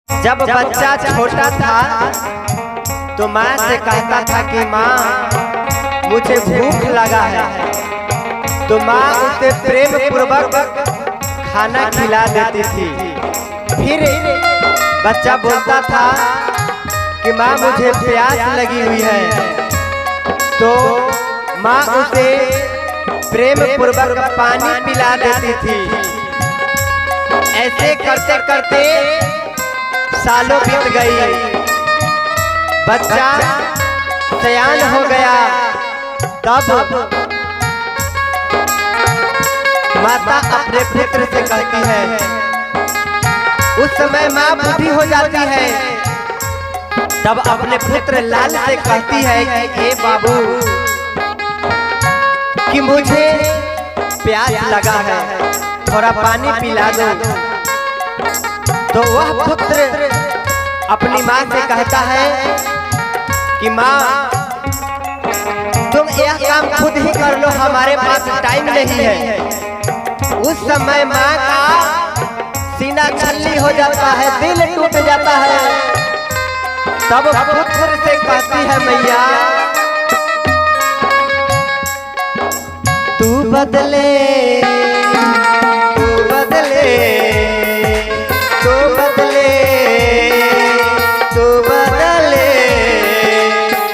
जब बच्चा छोटा था तो माँ से कहता था कि माँ मुझे भूख लगा है, तो माँ उसे प्रेम पूर्वक खाना खिला देती थी। फिर बच्चा बोलता था कि माँ मुझे प्यास लगी हुई है, तो माँ उसे प्रेम पूर्वक पानी पिला देती थी। ऐसे करते करते सालों बीत गई, बच्चा सयान हो गया। तब माता अपने पुत्र से कहती है, उस समय माँ बूढ़ी हो जाती है, तब अपने पुत्र लाल से कहती है कि हे बाबू कि मुझे प्यास लगा है, थोड़ा पानी पिला दो। तो वह पुत्र अपनी माँ से कहता है कि माँ तुम यह काम खुद ही कर लो, हमारे पास टाइम नहीं है। उस समय माँ का सीना छल्ली हो जाता है, दिल टूट जाता है। तब पुत्र से कहती है, मैया तू बदले तू बदले तू बदले तू बदले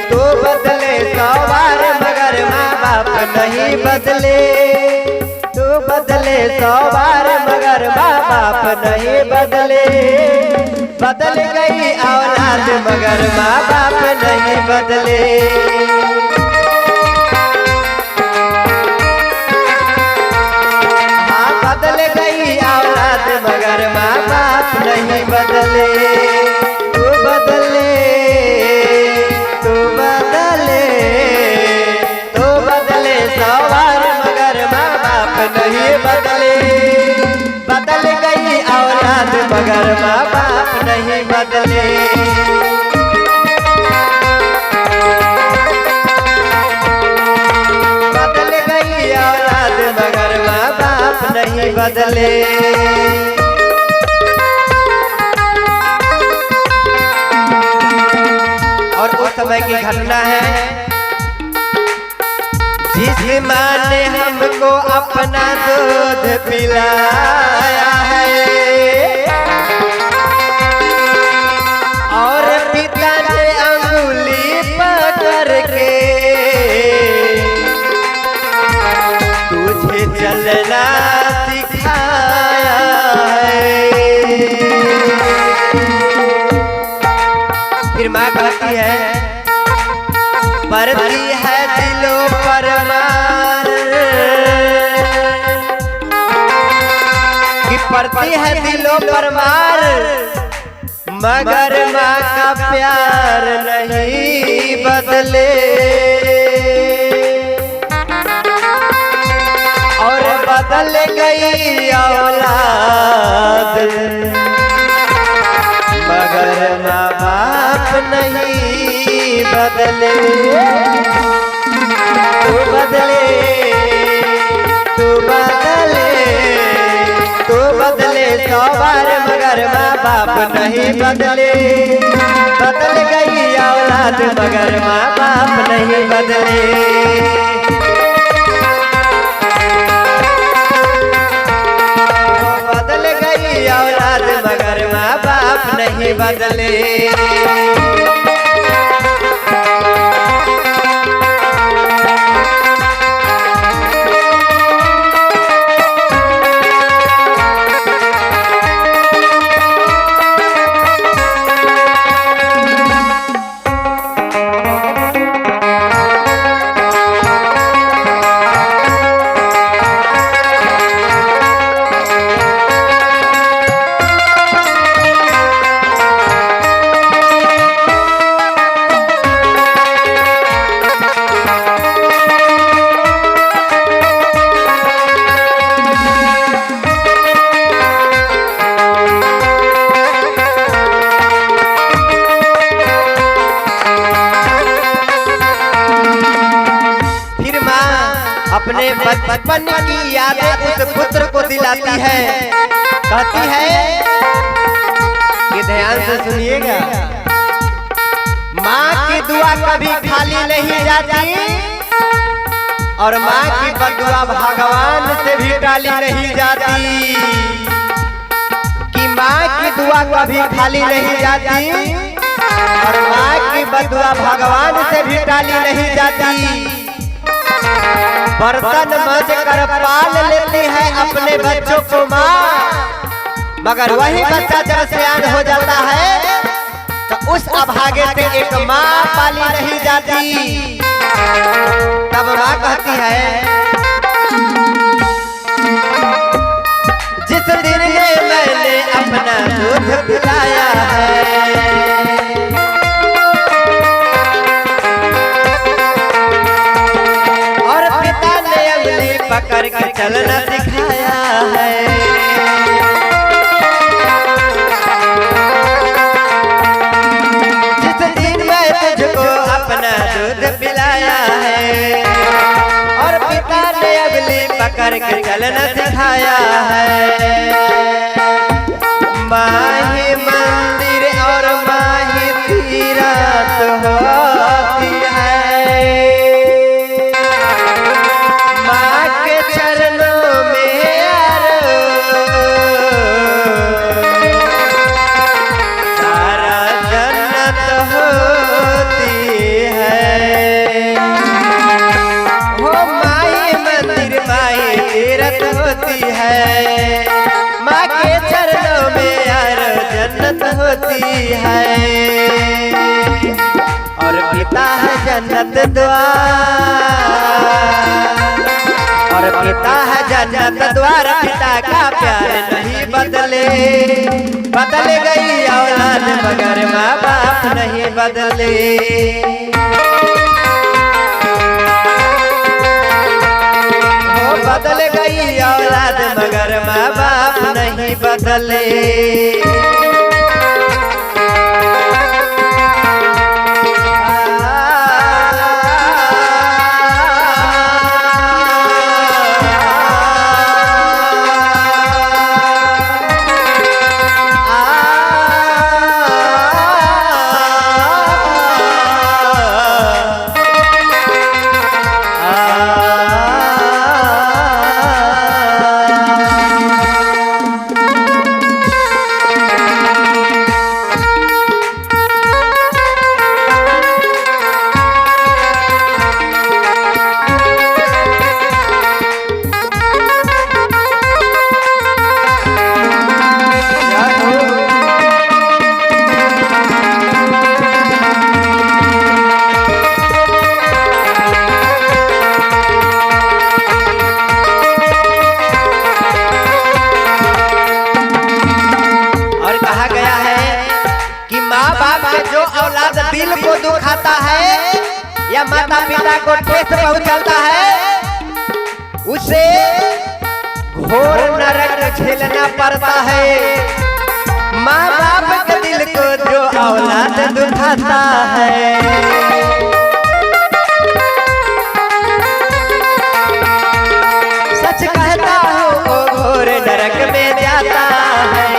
तू बदले सवार मगर माँ बाप नहीं बदले। तू बदले सवार मगर माँ बाप नहीं बदले। बदल गई औलाद मगर माँ बाप नहीं बदले। मगर माँ बाप नहीं बदले। तू बदले तू बदले तू बदले सवार मगर माँ बाप नहीं बदले। बदल गई औलाद मगर माँ बाप नहीं बदले। बदल गई औलाद मगर माँ बाप नहीं बदले। और उस समय की घटना है, जिस माँ ने हमको अपना दूध पिलाया है और पिता ने अंगुली पकड़ के तुझे चलना सिखाया है। फिर माँ कहती है, पड़ती है दिलों पर मार कि पड़ती है दिलों पर मार मगर माँ का प्यार नहीं बदले। और बदल गई औलाद मगर माँ बाप नहीं बदले। तू बदले तू बदले तू बदले सवार मगर माँ बाप नहीं बदले। बदल गई औलाद मगर माँ बाप नहीं बदले। बदल गई औलाद मगर माँ बाप नहीं बदले। अपने बचपन की यादें उस पुत्र को दिलाती है। कहती है ये ध्यान से सुनिएगा। माँ की दुआ कभी खाली नहीं जाती और माँ की बदुआ भगवान से भी टाली नहीं जाती। कि माँ की दुआ कभी खाली नहीं जाती और माँ की बदुआ भगवान से भी टाली नहीं जाती। बर्तन मज कर पाल लेती है अपने बच्चों को माँ, मगर वही बच्चा जब सयान हो जाता है तो उस अभागे से एक माँ पाली नहीं जाती। तब माँ कहती है, जिस दिन मैंने अपना दूध पिलाया है, और पिता ने अंगुली पकड़ के चलना सिखाया है, पिलाया है, और पिता ने अगली पकड़ के चलना सिखाया है। माही मंदिर और माही तीरथ होती है, माँ के चरणों में सारा जन्नत होती होती है। माँ के चरणों में यार जन्नत होती है, और पिता है जन्नत द्वार, और पिता है जन्नत द्वार। पिता का प्यार नहीं बदले, बदल गई औलाद मगर माँ बाप नहीं बदले। बदल गई औलाद मगर माँ बाप नहीं बदले। दिल को दुखाता है या माता पिता को ठेस पहुंचाता है, उसे घोर नरक झेलना पड़ता है। माँ बाप के दिल को जो औलाद दुखाता है, सच कहता हूँ वो घोर नरक में जाता है।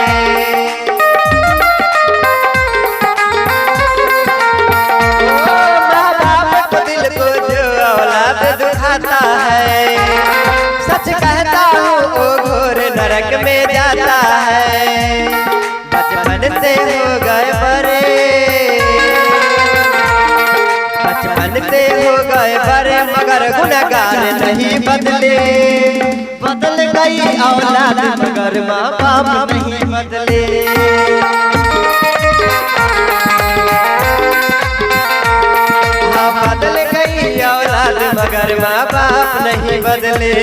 सच कहता हूँ वो घोर नरक में जाता है। बचपन से हो गए बड़े, बचपन से हो गए बड़े मगर गुनहगार नहीं बदले। बदल गई औलाद मगर माँ बाप नहीं बदले। बदल गई औलाद मगर माँ बाप नहीं बदले।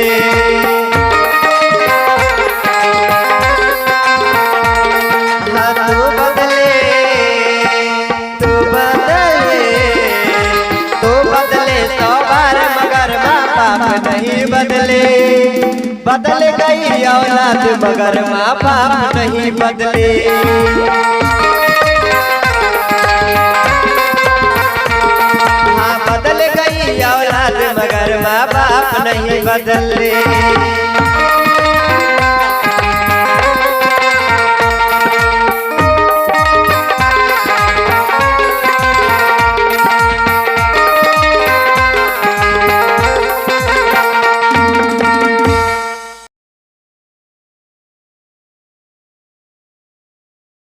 हाँ तू बदले, तू बदले, तू बदले 100 बार मगर माँ बाप नहीं बदले। बदल गई औलाद मगर माँ बाप नहीं बदले। बदल गई औलाद मगर माँ बाप नहीं बदले।